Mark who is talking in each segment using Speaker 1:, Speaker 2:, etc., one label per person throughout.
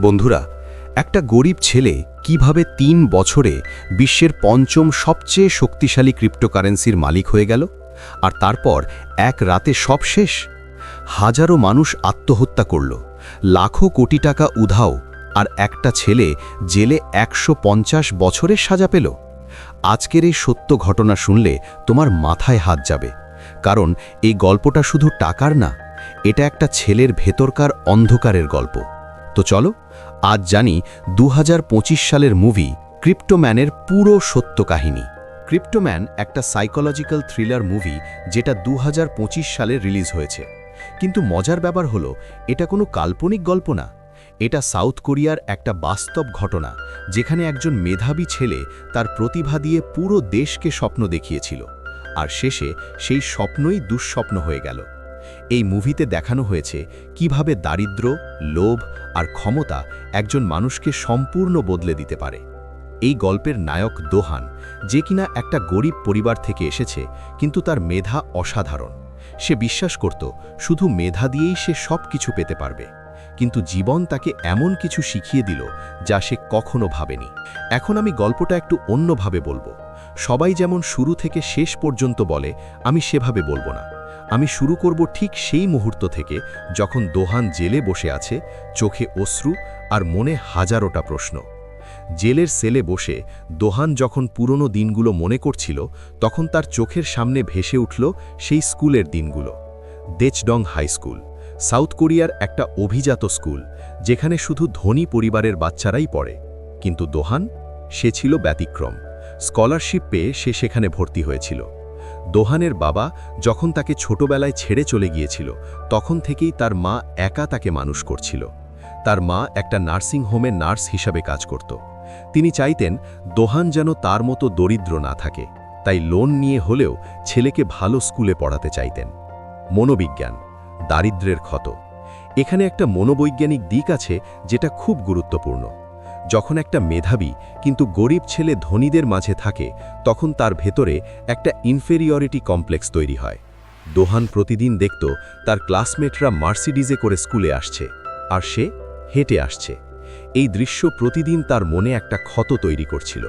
Speaker 1: বন্ধুরা, একটা গরিব ছেলে কিভাবে ৩ বছরে বিশ্বের পঞ্চম সবচেয়ে শক্তিশালী ক্রিপ্টোকারেন্সির মালিক হয়ে গেল, আর তারপর এক রাতে সব শেষ। হাজারো মানুষ আত্মহত্যা করল, লাখো কোটি টাকা উধাও, আর একটা ছেলে জেলে ১৫০ বছরের সাজা পেল। আজকের এই সত্য ঘটনা শুনলে তোমার মাথায় হাত যাবে, কারণ এই গল্পটা শুধু টাকার না, এটা একটা ছেলের ভেতরকার অন্ধকারের গল্প। তো চলো আজ জানি ২০২৫ সালের মুভি ক্রিপ্টোম্যানের পুরো সত্য কাহিনী। ক্রিপ্টোম্যান একটা সাইকোলজিক্যাল থ্রিলার মুভি যেটা ২০২৫ সালে রিলিজ হয়েছে। কিন্তু মজার ব্যাপার হলো, এটা কোনো কাল্পনিক গল্প না, এটা সাউথ কোরিয়ার একটা বাস্তব ঘটনা, যেখানে একজন মেধাবী ছেলে তার প্রতিভা দিয়ে পুরো দেশকে স্বপ্ন দেখিয়েছিল, আর শেষে সেই স্বপ্নই দুঃস্বপ্ন হয়ে গেল। এই মুভিতে দেখানো হয়েছে কিভাবে দারিদ্র্য, লোভ আর ক্ষমতা একজন মানুষকে সম্পূর্ণ বদলে দিতে পারে। এই গল্পের নায়ক দোহান, যে কিনা একটা গরিব পরিবার থেকে এসেছে, কিন্তু তার মেধা অসাধারণ। সে বিশ্বাস করত শুধু মেধা দিয়েই সে সব কিছু পেতে পারবে, কিন্তু জীবন তাকে এমন কিছু শিখিয়ে দিল যা সে কখনো ভাবেনি। এখন আমি গল্পটা একটু অন্যভাবে বলবো। সবাই যেমন শুরু থেকে শেষ পর্যন্ত বলে, আমি সেভাবে বলবো না। আমি শুরু করব ঠিক সেই মুহূর্ত থেকে, যখন দোহান জেলে বসে আছে, চোখে অশ্রু আর মনে হাজারোটা প্রশ্ন। জেলের সেলে বসে দোহান যখন পুরনো দিনগুলো মনে করছিল, তখন তার চোখের সামনে ভেসে উঠল সেই স্কুলের দিনগুলো। দেচডং হাই স্কুল, সাউথ কোরিয়ার একটা অভিজাত স্কুল, যেখানে শুধু ধনী পরিবারের বাচ্চারাই পড়ে। কিন্তু দোহান, সে ছিল ব্যতিক্রম। স্কলারশিপ পেয়ে সে সেখানে ভর্তি হয়েছিল। দোহানের বাবা যখন তাকে ছোটবেলায় ছেড়ে চলে গিয়েছিল, তখন থেকেই তার মা একা তাকে মানুষ করছিল। তার মা একটা নার্সিং হোমে নার্স হিসাবে কাজ করত। তিনি চাইতেন দোহান যেন তার মতো দরিদ্র না থাকে, তাই লোন নিয়ে হলেও ছেলেকে ভালো স্কুলে পড়াতে চাইতেন। মনোবিজ্ঞান, দারিদ্র্যের ক্ষত। এখানে একটা মনোবৈজ্ঞানিক দিক আছে যেটা খুব গুরুত্বপূর্ণ। যখন একটা মেধাবী কিন্তু গরিব ছেলে ধনীদের মাঝে থাকে, তখন তার ভেতরে একটা ইনফেরিয়রিটি কমপ্লেক্স তৈরি হয়। দোহান প্রতিদিন দেখত তার ক্লাসমেটরা মার্সিডিজে করে স্কুলে আসছে, আর সে হেঁটে আসছে। এই দৃশ্য প্রতিদিন তার মনে একটা ক্ষত তৈরি করছিল।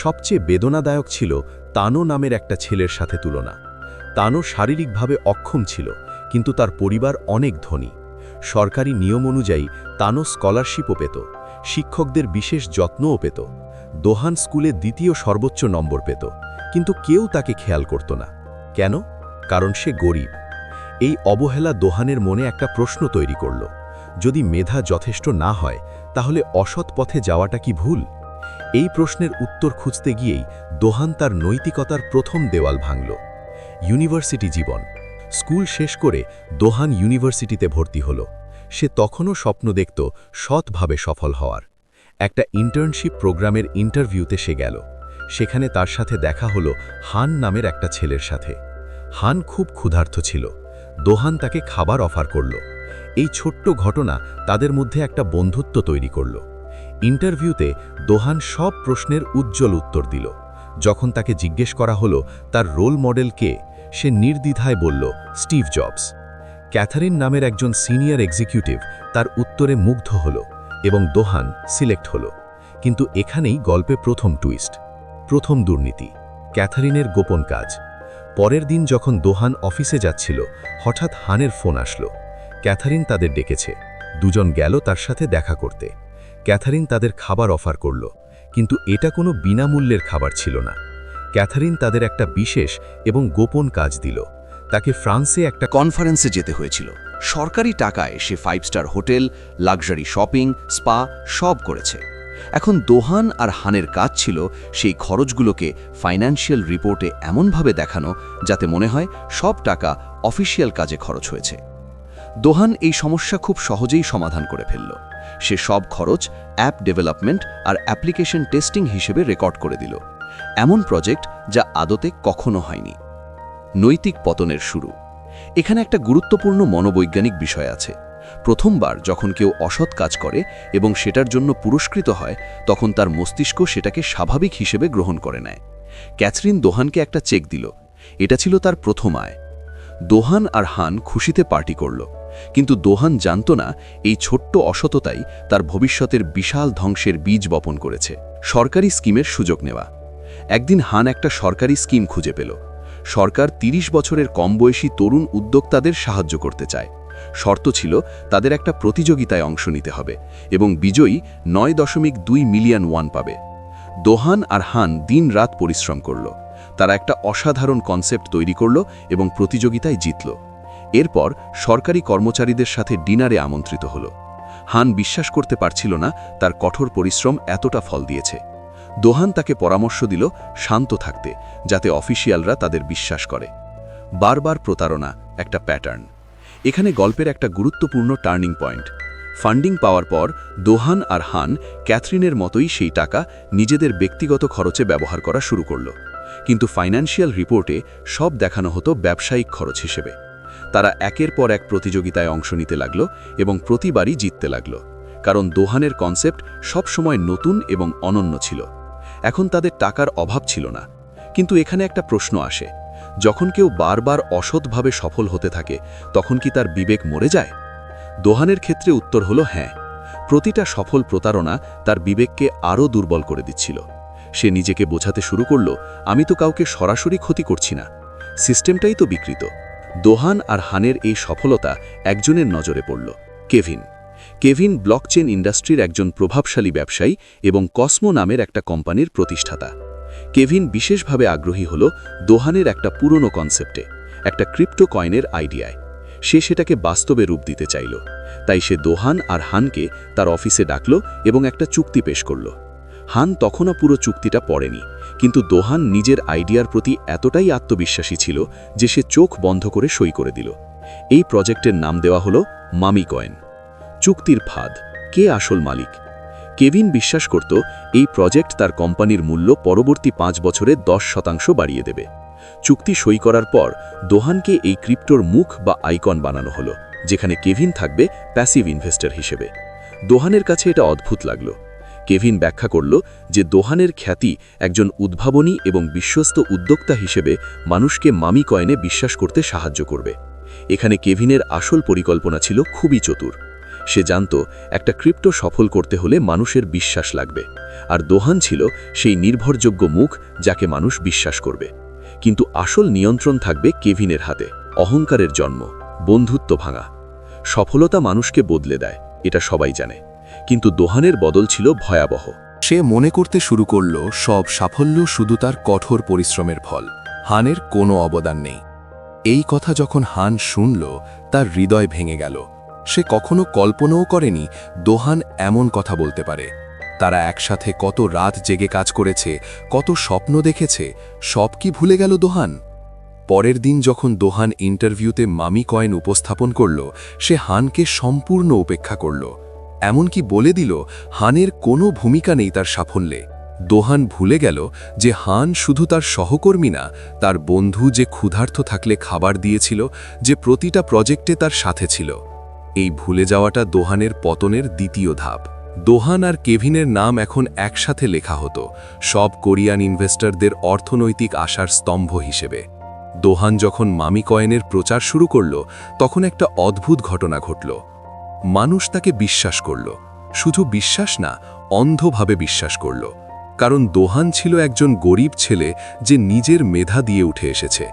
Speaker 1: সবচেয়ে বেদনাদায়ক ছিল তানো নামের একটা ছেলের সাথে তুলনা। তানো শারীরিকভাবে অক্ষম ছিল, কিন্তু তার পরিবার অনেক ধনী। সরকারি নিয়ম অনুযায়ী তানো স্কলারশিপও পেত, শিক্ষকদের বিশেষ যত্নও পেত। দোহান স্কুলে দ্বিতীয় সর্বোচ্চ নম্বর পেত, কিন্তু কেউ তাকে খেয়াল করত না। কেন? কারণ সে গরিব। এই অবহেলা দোহানের মনে একটা প্রশ্ন তৈরি করল, যদি মেধা যথেষ্ট না হয়, তাহলে অসৎ পথে যাওয়াটা কি ভুল? এই প্রশ্নের উত্তর খুঁজতে গিয়েই দোহান তার নৈতিকতার প্রথম দেওয়াল ভাঙল। ইউনিভার্সিটি জীবন। স্কুল শেষ করে দোহান ইউনিভার্সিটিতে ভর্তি হল। সে তখনও স্বপ্ন দেখত সৎভাবে সফল হওয়ার। একটা ইন্টার্নশিপ প্রোগ্রামের ইন্টারভিউতে সে গেল। সেখানে তার সাথে দেখা হলো হান নামের একটা ছেলের সাথে। হান খুব ক্ষুধার্ত ছিল। দোহান তাকে খাবার অফার করল। এই ছোট্ট ঘটনা তাদের মধ্যে একটা বন্ধুত্ব তৈরি করল। ইন্টারভিউতে দোহান সব প্রশ্নের উজ্জ্বল উত্তর দিল। যখন তাকে জিজ্ঞেস করা হলো তার রোল মডেল কে, সে নির্দ্বিধায় বলল, স্টিভ জবস। ক্যাথারিন নামের একজন সিনিয়র এক্সিকিউটিভ তার উত্তরে মুগ্ধ হল, এবং দোহান সিলেক্ট হল। কিন্তু এখানেই গল্পে প্রথম টুইস্ট, প্রথম দুর্নীতি, ক্যাথারিনের গোপন কাজ। পরের দিন যখন দোহান অফিসে যাচ্ছিল, হঠাৎ হানের ফোন আসলো। ক্যাথারিন তাদের ডেকেছে। দুজন গেল তার সাথে দেখা করতে। ক্যাথারিন তাদের খাবার অফার করল, কিন্তু এটা কোনো বিনামূল্যের খাবার ছিল না। ক্যাথারিন তাদের একটা বিশেষ এবং গোপন কাজ দিল। তাকে ফ্রান্সে একটা
Speaker 2: কনফারেন্সে যেতে হয়েছিল। সরকারি টাকায় সে 5 star hotel, luxury shopping, spa সব করেছে। এখন দোহান আর হানের কাজ ছিল সেই খরচগুলোকে ফাইন্যান্সিয়াল রিপোর্টে এমনভাবে দেখানো যাতে মনে হয় সব টাকা অফিসিয়াল কাজে খরচ হয়েছে। দোহান এই সমস্যা খুব সহজেই সমাধান করে ফেলল। সে সব খরচ অ্যাপ ডেভেলপমেন্ট আর অ্যাপ্লিকেশন টেস্টিং হিসেবে রেকর্ড করে দিল। এমন প্রজেক্ট যা আদতে কখনো হয়নি। নৈতিক পতনের শুরু। এখানে একটা গুরুত্বপূর্ণ মনোবৈজ্ঞানিক বিষয় আছে। প্রথমবার যখন কেউ অসৎ কাজ করে এবং সেটার জন্য পুরস্কৃত হয়, তখন তার মস্তিষ্ক সেটাকে স্বাভাবিক হিসেবে গ্রহণ করে নেয়। ক্যাথরিন দোহানকে একটা চেক দিল। এটা ছিল তার প্রথম আয়। দোহান আর হান খুশিতে পার্টি করল, কিন্তু দোহান জানত না এই ছোট্ট অসততাই তার ভবিষ্যতের বিশাল ধ্বংসের বীজ বপন করেছে। সরকারি স্কিমের সুযোগ নেওয়া। একদিন হান একটা সরকারি স্কিম খুঁজে পেল। সরকার ৩০ বছরের কম বয়সী তরুণ উদ্যোক্তাদের সাহায্য করতে চায়। শর্ত ছিল তাদের একটা প্রতিযোগিতায় অংশ নিতে হবে এবং বিজয়ী ৯.২ মিলিয়ন ওয়ান পাবে। দোহান আর হান দিন-রাত পরিশ্রম করল। তারা একটা অসাধারণ কনসেপ্ট তৈরি করল এবং প্রতিযোগিতায় জিতল। এরপর সরকারি কর্মচারীদের সাথে ডিনারে আমন্ত্রিত হল। হান বিশ্বাস করতে পারছিল না তার কঠোর পরিশ্রম এতটা ফল দিয়েছে। দোহান তাকে পরামর্শ দিল শান্ত থাকতে, যাতে অফিসিয়ালরা তাদের বিশ্বাস করে। বারবার প্রতারণা একটা প্যাটার্ন। এখানে গল্পের একটা গুরুত্বপূর্ণ টার্নিং পয়েন্ট। ফান্ডিং পাওয়ার পর দোহান আর হান ক্যাথরিনের মতোই সেই টাকা নিজেদের ব্যক্তিগত খরচে ব্যবহার করা শুরু করল। কিন্তু ফাইন্যান্সিয়াল রিপোর্টে সব দেখানো হতো ব্যবসায়িক খরচ হিসেবে। তারা একের পর এক প্রতিযোগিতায় অংশ নিতে লাগল এবং প্রতিবারই জিততে লাগল, কারণ দোহানের কনসেপ্ট সবসময় নতুন এবং অনন্য ছিল। এখন তাদের টাকার অভাব ছিল না। কিন্তু এখানে একটা প্রশ্ন আসে, যখন কেউ বারবার অসৎভাবে সফল হতে থাকে তখন কি তার বিবেক মরে যায়? দোহানের ক্ষেত্রে উত্তর হলো হ্যাঁ। প্রতিটা সফল প্রতারণা তার বিবেককে আরও দুর্বল করে দিচ্ছিল। সে নিজেকে বোঝাতে শুরু করল, আমি তো কাউকে সরাসরি ক্ষতি করছি না, সিস্টেমটাই তো বিকৃত। দোহান আর হানের এই সফলতা একজনের নজরে পড়ল, কেভিন। কেভিন ব্লকচেন ইন্ডাস্ট্রির একজন প্রভাবশালী ব্যবসায়ী এবং কসমো নামের একটা কোম্পানির প্রতিষ্ঠাতা। কেভিন বিশেষভাবে আগ্রহী হল দোহানের একটা পুরনো কনসেপ্টে, একটা ক্রিপ্টো কয়েনের আইডিয়ায়। সে সেটাকে বাস্তবে রূপ দিতে চাইল। তাই সে দোহান আর হানকে তার অফিসে ডাকল এবং একটা চুক্তি পেশ করল। হান তখনও পুরো চুক্তিটা পড়েনি, কিন্তু দোহান নিজের আইডিয়ার প্রতি এতটাই আত্মবিশ্বাসী ছিল যে সে চোখ বন্ধ করে সই করে দিল। এই প্রজেক্টের নাম দেওয়া হলো মামি কয়েন। চুক্তির ফাঁদ, কে আসল মালিক? কেভিন বিশ্বাস করত এই প্রজেক্ট তার কোম্পানির মূল্য পরবর্তী ৫ বছরে ১০% বাড়িয়ে দেবে। চুক্তি সই করার পর দোহানকে এই ক্রিপ্টোর মুখ বা আইকন বানানো হলো, যেখানে কেভিন থাকবে প্যাসিভ ইনভেস্টর হিসেবে। দোহানের কাছে এটা অদ্ভুত লাগলো। কেভিন ব্যাখ্যা করল যে দোহানের খ্যাতি একজন উদ্ভাবনী এবং বিশ্বস্ত উদ্যোক্তা হিসেবে মানুষকে মামি কয়েনে বিশ্বাস করতে সাহায্য করবে। এখানে কেভিনের আসল পরিকল্পনা ছিল খুবই চতুর। সে জানত একটা ক্রিপ্টো সফল করতে হলে মানুষের বিশ্বাস লাগবে, আর দোহান ছিল সেই নির্ভরযোগ্য মুখ যাকে মানুষ বিশ্বাস করবে। কিন্তু আসল নিয়ন্ত্রণ থাকবে কেভিনের হাতে। অহংকারের জন্ম, বন্ধুত্ব ভাঙা। সফলতা মানুষকে বদলে দেয়, এটা সবাই জানে, কিন্তু দোহানের বদল ছিল ভয়াবহ।
Speaker 3: সে মনে করতে শুরু করল সব সাফল্য শুধু তার কঠোর পরিশ্রমের ফল, হানের কোনো অবদান নেই। এই কথা যখন হান শুনল, তার হৃদয় ভেঙে গেল। সে কখনো কল্পনাও করেনি দোহান এমন কথা বলতে পারে। তারা একসাথে কত রাত জেগে কাজ করেছে, কত স্বপ্ন দেখেছে, সব কি ভুলে গেল দোহান? পরের দিন যখন দোহান ইন্টারভিউতে মামি কয়েন উপস্থাপন করল, সে হানকে সম্পূর্ণ উপেক্ষা করল। এমনকি বলে দিল হানের কোনো ভূমিকা নেই তার সাফল্যে। দোহান ভুলে গেল যে হান শুধু তার সহকর্মী না, তার বন্ধু, যে ক্ষুধার্ত থাকলে খাবার দিয়েছিল, যে প্রতিটা প্রজেক্টে তার সাথে ছিল। এই ভুলে যাওয়াটা দোহানের পতনের দ্বিতীয় ধাপ। দোহান আর কেভিনের নাম এখন একসাথে লেখা হতো, সব কোরিয়ান ইনভেস্টরদের অর্থনৈতিক আশার স্তম্ভ হিসেবে। দোহান যখন মামি কয়েনের প্রচার শুরু করল, তখন একটা অদ্ভুত ঘটনা ঘটল। মানুষ তাকে বিশ্বাস করল, শুধু বিশ্বাস না, অন্ধভাবে বিশ্বাস করল। কারণ দোহান ছিল একজন গরিব ছেলে যে নিজের মেধা দিয়ে উঠে এসেছে।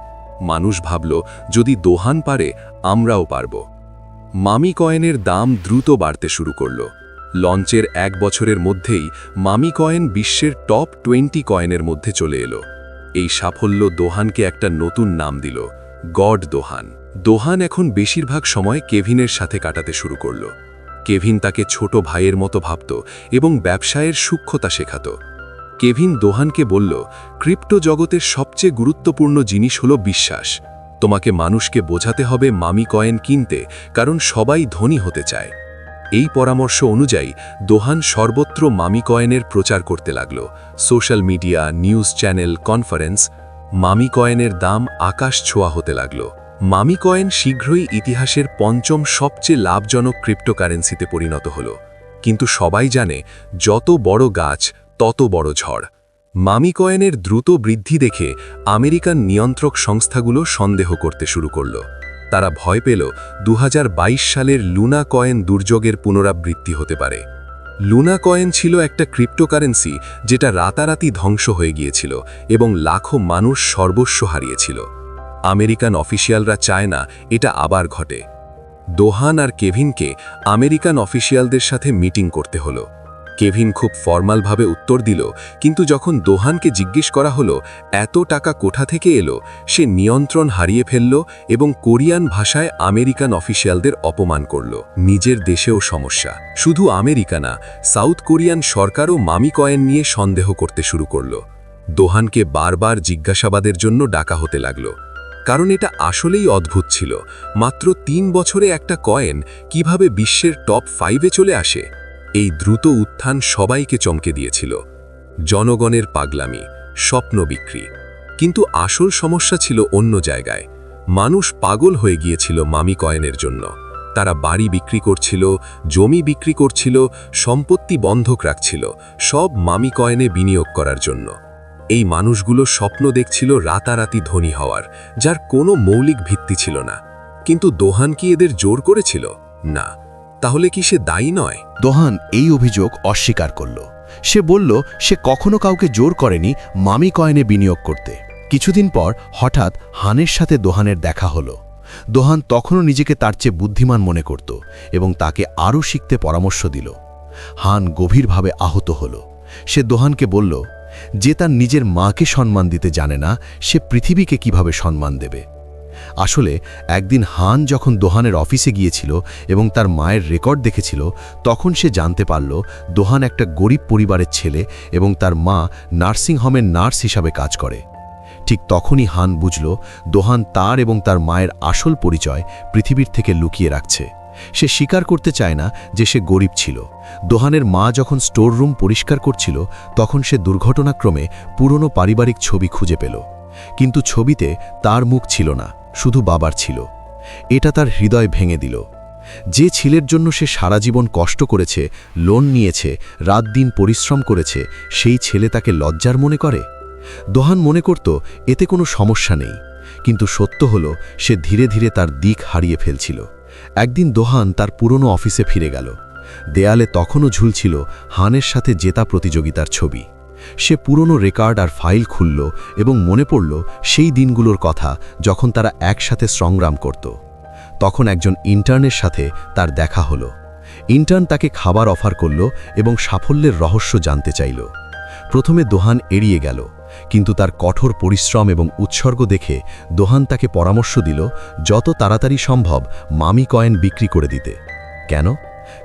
Speaker 3: মানুষ ভাবল, যদি দোহান পারে, আমরাও পারব। মামি কয়েনের দাম দ্রুত বাড়তে শুরু করল। লঞ্চের ১ বছরের মধ্যেই মামি কয়েন বিশ্বের টপ 20 কয়েনের মধ্যে চলে এলো। এই সাফল্য দোহানকে একটা নতুন নাম দিল, গড দোহান। দোহান এখন বেশিরভাগ সময় কেভিনের সাথে কাটাতে শুরু করল। কেভিন তাকে ছোট ভাইয়ের মতো ভাবত এবং ব্যবসায়ের সূক্ষ্মতা শেখাত। কেভিন দোহানকে বলল, ক্রিপ্টো জগতের সবচেয়ে গুরুত্বপূর্ণ জিনিস হলো বিশ্বাস। তোমাকে মানুষকে বোঝাতে হবে মামি কয়েন কিনতে, কারণ সবাই ধনী হতে চায়। এই পরামর্শ অনুযায়ী দোহান সর্বত্র মামি কয়েনের প্রচার করতে লাগল। Social media, news channel, conference. মামি কয়েনের দাম আকাশ ছোঁয়া হতে লাগল। মামি কয়েন শীঘ্রই ইতিহাসের ৫ম সবচেয়ে লাভজনক ক্রিপ্টোকারেন্সিতে পরিণত হল। কিন্তু সবাই জানে, যত বড় গাছ তত বড় ঝড়। মামি কয়েনের দ্রুত বৃদ্ধি দেখে আমেরিকান নিয়ন্ত্রক সংস্থাগুলো সন্দেহ করতে শুরু করল। তারা ভয় পেল 2022 সালের লুনা কয়েন দুর্যোগের পুনরাবৃত্তি হতে পারে। লুনা কয়েন ছিল একটা ক্রিপ্টোকারেন্সি যেটা রাতারাতি ধ্বংস হয়ে গিয়েছিল এবং লাখো মানুষ সর্বস্ব হারিয়েছিল। আমেরিকান অফিসিয়ালরা চায় না এটা আবার ঘটে। দোহান আর কেভিনকে আমেরিকান অফিসিয়ালদের সাথে মিটিং করতে হলো। কেভিন খুব ফর্মালভাবে উত্তর দিল, কিন্তু যখন দোহানকে জিজ্ঞেস করা হলো এত টাকা কোথা থেকে এলো, সে নিয়ন্ত্রণ হারিয়ে ফেলল এবং কোরিয়ান ভাষায় আমেরিকান অফিসিয়ালদের অপমান করল। নিজের দেশেও সমস্যা, শুধু আমেরিকা না, সাউথ কোরিয়ান সরকারও মামি কয়েন নিয়ে সন্দেহ করতে শুরু করল। দোহানকে বারবার জিজ্ঞাসাবাদের জন্য ডাকা হতে লাগল, কারণ এটা আসলেই অদ্ভুত ছিল। মাত্র 3 বছরে একটা কয়েন কিভাবে বিশ্বের টপ 5-এ চলে আসে? এই দ্রুত উত্থান সবাইকে চমকে দিয়েছিল। জনগণের পাগলামি, স্বপ্ন বিক্রি। কিন্তু আসল সমস্যা ছিল অন্য জায়গায়। মানুষ পাগল হয়ে গিয়েছিল মামি কয়েনের জন্য। তারা বাড়ি বিক্রি করছিল, জমি বিক্রি করছিল, সম্পত্তি বন্ধক রাখছিল, সব মামি কয়েনে বিনিয়োগ করার জন্য। এই মানুষগুলো স্বপ্ন দেখছিল রাতারাতি ধনী হওয়ার, যার কোনো মৌলিক ভিত্তি ছিল না। কিন্তু দোহান কি এদের জোর করেছিল? না। তাহলে কি সে দায়ী নয়?
Speaker 1: দোহান এই অভিযোগ অস্বীকার করল। সে বলল সে কখনো কাউকে জোর করেনি মামি কয়েনে বিনিয়োগ করতে। কিছুদিন পর হঠাৎ হানের সাথে দোহানের দেখা হলো। দোহান তখনও নিজেকে তার চেয়ে বুদ্ধিমান মনে করত এবং তাকে আরও শিখতে পরামর্শ দিল। হান গভীরভাবে আহত হল। সে দোহানকে বলল, যে তার নিজের মাকে সম্মান দিতে জানে না, সে পৃথিবীকে কিভাবে সম্মান দেবে? আসলে একদিন হান যখন দোহানের অফিসে গিয়েছিল এবং তার মায়ের রেকর্ড দেখেছিল, তখন সে জানতে পারল দোহান একটা গরিব পরিবারের ছেলে এবং তার মা নার্সিংহোমের নার্স হিসাবে কাজ করে। ঠিক তখনই হান বুঝল দোহান তার এবং তার মায়ের আসল পরিচয় পৃথিবীর থেকে লুকিয়ে রাখছে। সে স্বীকার করতে চায় না যে সে গরিব ছিল। দোহানের মা যখন স্টোর রুম পরিষ্কার করছিল, তখন সে দুর্ঘটনাক্রমে পুরনো পারিবারিক ছবি খুঁজে পেল। কিন্তু ছবিতে তার মুখ ছিল না, শুধু বাবার ছিল। এটা তার হৃদয় ভেঙে দিল। যে ছেলের জন্য সে সারা জীবন কষ্ট করেছে, লোন নিয়েছে, রাত দিন পরিশ্রম করেছে, সেই ছেলে তাকে লজ্জার মনে করে। দোহান মনে করত এতে কোনো সমস্যা নেই, কিন্তু সত্য হলো সে ধীরে ধীরে তার দিক হারিয়ে ফেলছিল। একদিন দোহান তার পুরনো অফিসে ফিরে গেল। দেয়ালে তখনও ঝুলছিল হানের সাথে জেতা প্রতিযোগিতার ছবি। সে পুরনো রেকর্ড আর ফাইল খুলল এবং মনে পড়ল সেই দিনগুলোর কথা যখন তারা একসাথে সংগ্রাম করত। তখন একজন ইন্টার্নের সাথে তার দেখা হলো। ইন্টার্ন তাকে খাবার অফার করল এবং সাফল্যের রহস্য জানতে চাইল। প্রথমে দোহান এড়িয়ে গেল, কিন্তু তার কঠোর পরিশ্রম এবং উৎসর্গ দেখে দোহান তাকে পরামর্শ দিল যত তাড়াতাড়ি সম্ভব মামি কয়েন বিক্রি করে দিতে। কেন?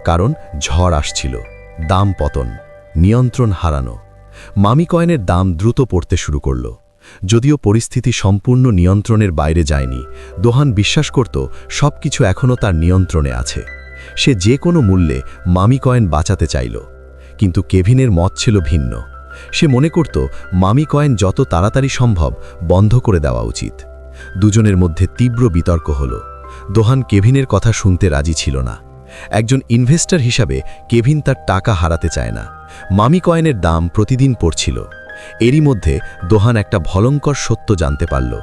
Speaker 1: কারণ ঝড় আসছিল, দাম পতন, নিয়ন্ত্রণ হারানো। মামি কয়েনের দাম দ্রুত পড়তে শুরু করল। যদিও পরিস্থিতি সম্পূর্ণ নিয়ন্ত্রণের বাইরে যায়নি, দোহান বিশ্বাস করত সবকিছু এখনও তার নিয়ন্ত্রণে আছে। সে যে কোনো মূল্যে মামি কয়েন বাঁচাতে চাইল। কিন্তু কেভিনের মত ছিল ভিন্ন। সে মনে করত মামি কয়েন যত তাড়াতাড়ি সম্ভব বন্ধ করে দেওয়া উচিত। দুজনের মধ্যে তীব্র বিতর্ক হল। দোহান কেভিনের কথা শুনতে রাজি ছিল না। একজন ইনভেস্টর হিসাবে কেভিন তার টাকা হারাতে চায় না। মামি কয়েনের দাম প্রতিদিন পড়ছিল। এরই মধ্যে দোহান একটা ভয়ঙ্কর সত্য জানতে পারল।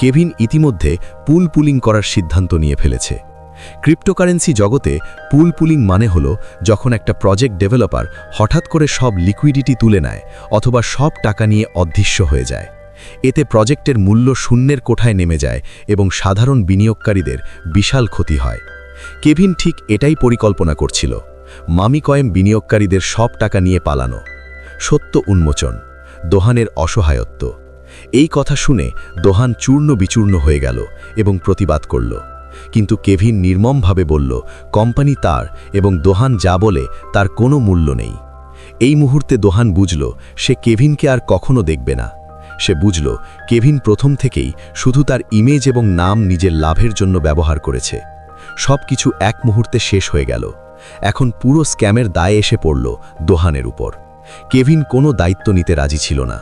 Speaker 1: কেভিন ইতিমধ্যে পুল পুলিং করার সিদ্ধান্ত নিয়ে ফেলেছে। ক্রিপ্টোকারেন্সি জগতে পুল পুলিং মানে হলো যখন একটা প্রজেক্ট ডেভেলপার হঠাৎ করে সব লিকুইডিটি তুলে নেয় অথবা সব টাকা নিয়ে অদৃশ্য হয়ে যায়। এতে প্রজেক্টের মূল্য শূন্যের কোঠায় নেমে যায় এবং সাধারণ বিনিয়োগকারীদের বিশাল ক্ষতি হয়। কেভিন ঠিক এটাই পরিকল্পনা করছিল, মামি কয়েন বিনিয়োগকারীদের সব টাকা নিয়ে পালানো। সত্য উন্মোচন, দোহানের অসহায়ত্ব। এই কথা শুনে দোহান চূর্ণ বিচূর্ণ হয়ে গেল এবং প্রতিবাদ করল। কিন্তু কেভিন নির্মমভাবে বলল কোম্পানি তার এবং দোহান যা বলে তার কোনো মূল্য নেই। এই মুহূর্তে দোহান বুঝল সে কেভিনকে আর কখনো দেখবে না। সে বুঝল কেভিন প্রথম থেকেই শুধু তার ইমেজ এবং নাম নিজের লাভের জন্য ব্যবহার করেছে। সব কিছু এক মুহূর্তে শেষ হয়ে গেল। এখন পুরো স্ক্যামের দায়ে এসে পড়ল দোহানের উপর। কেভিন কোনো দায়িত্ব নিতে রাজি ছিল না।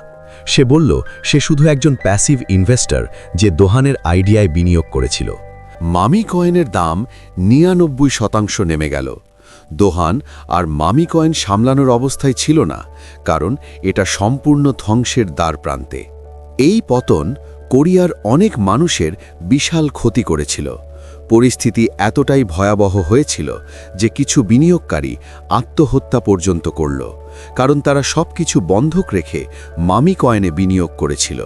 Speaker 1: সে বলল সে শুধু একজন প্যাসিভ ইনভেস্টর যে দোহানের আইডিয়ায় বিনিয়োগ করেছিল।
Speaker 4: মামি কয়েনের দাম 99% নেমে গেল। দোহান আর মামি কয়েন সামলানোর অবস্থায় ছিল না, কারণ এটা সম্পূর্ণ ধ্বংসের দ্বার প্রান্তে। এই পতন কোরিয়ার অনেক মানুষের বিশাল ক্ষতি করেছিল। পরিস্থিতি এতটাই ভয়াবহ হয়েছিল যে কিছু বিনিয়োগকারী আত্মহত্যা পর্যন্ত করল, কারণ তারা সবকিছু বন্ধক রেখে মামি কয়েনে বিনিয়োগ করেছিল।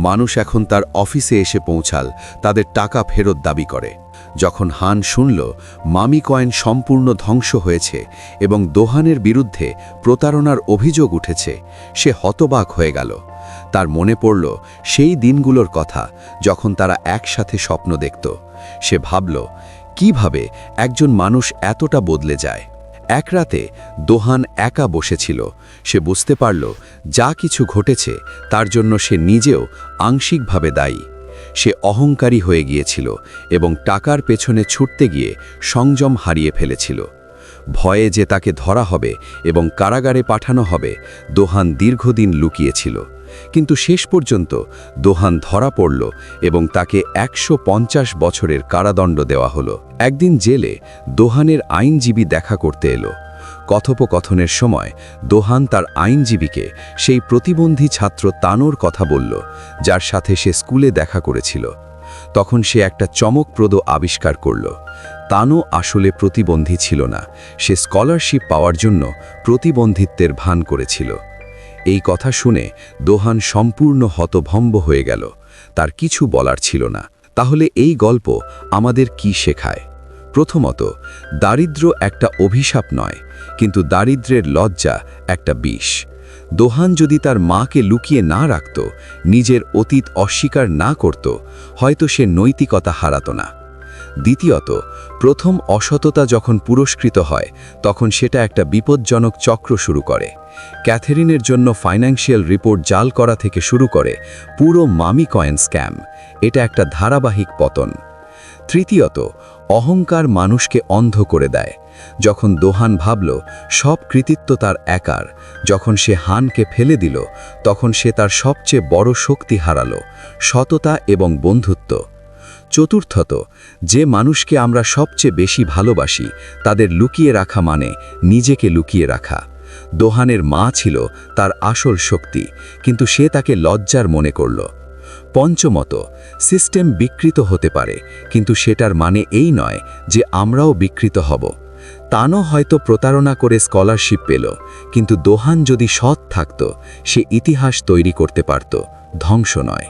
Speaker 4: মানুষ এখন তার অফিসে এসে পৌঁছাল তাদের টাকা ফেরত দাবি করে। যখন হান শুনল মামি কয়েন সম্পূর্ণ ধ্বংস হয়েছে এবং দোহানের বিরুদ্ধে প্রতারণার অভিযোগ উঠেছে, সে হতবাক হয়ে গেল। তার মনে পড়ল সেই দিনগুলোর কথা যখন তারা একসাথে স্বপ্ন দেখত। সে ভাবল, কিভাবে একজন মানুষ এতটা বদলে যায়। এক রাতে দোহান একা বসেছিল। সে বুঝতে পারল যা কিছু ঘটেছে তার জন্য সে নিজেও আংশিকভাবে দায়ী। সে অহংকারী হয়ে গিয়েছিল এবং টাকার পেছনে ছুটতে গিয়ে সংযম হারিয়ে ফেলেছিল। ভয়ে যে তাকে ধরা হবে এবং কারাগারে পাঠানো হবে, দোহান দীর্ঘদিন লুকিয়েছিল। কিন্তু শেষ পর্যন্ত দোহান ধরা পড়ল এবং তাকে 150 বছরের কারাদণ্ড দেওয়া হলো। একদিন জেলে দোহানের আইনজীবী দেখা করতে এলো। কথোপকথনের সময় দোহান তার আইনজীবীকে সেই প্রতিবন্ধী ছাত্র তানোর কথা বলল, যার সাথে সে স্কুলে দেখা করেছিল। তখন সে একটা চমকপ্রদ আবিষ্কার করল। তানো আসলে প্রতিবন্ধী ছিল না, সে স্কলারশিপ পাওয়ার জন্য প্রতিবন্ধিত্বের ভান করেছিল। এই কথা শুনে দোহান সম্পূর্ণ হতভম্ব হয়ে গেল। তার কিছু বলার ছিল না। তাহলে এই গল্প আমাদের কি শেখায়? প্রথমত, দারিদ্র্য একটা অভিশাপ নয়, কিন্তু দারিদ্র্যের লজ্জা একটা বিষ। দোহান যদি তার মাকে লুকিয়ে না রাখত, নিজের অতীত অস্বীকার না করত, হয়তো সে নৈতিকতা হারাত না। দ্বিতীয়ত, প্রথম অসততা যখন পুরস্কৃত হয় তখন সেটা একটা বিপজ্জনক চক্র শুরু করে। ক্যাথেরিনের জন্য ফাইন্যান্সিয়াল রিপোর্ট জাল করা থেকে শুরু করে পুরো মামি কয়েন স্ক্যাম, এটা একটা ধারাবাহিক পতন। তৃতীয়ত, অহংকার মানুষকে অন্ধ করে দেয়। যখন দোহান ভাবল সব কৃতিত্ব তার একার, যখন সে হানকে ফেলে দিল, তখন সে তার সবচেয়ে বড় শক্তি হারালো, সততা এবং বন্ধুত্ব। চতুর্থত, যে মানুষকে আমরা সবচেয়ে বেশি ভালোবাসি তাদের লুকিয়ে রাখা মানে নিজেকে লুকিয়ে রাখা। দোহানের মা ছিল তার আসল শক্তি, কিন্তু সে তাকে লজ্জার মনে করল। পঞ্চমত, সিস্টেম বিকৃত হতে পারে, কিন্তু সেটার মানে এই নয় যে আমরাও বিকৃত হব। তানো হয়তো প্রতারণা করে স্কলারশিপ পেল, কিন্তু দোহান যদি সৎ থাকত, সে ইতিহাস তৈরি করতে পারত, ধ্বংস নয়।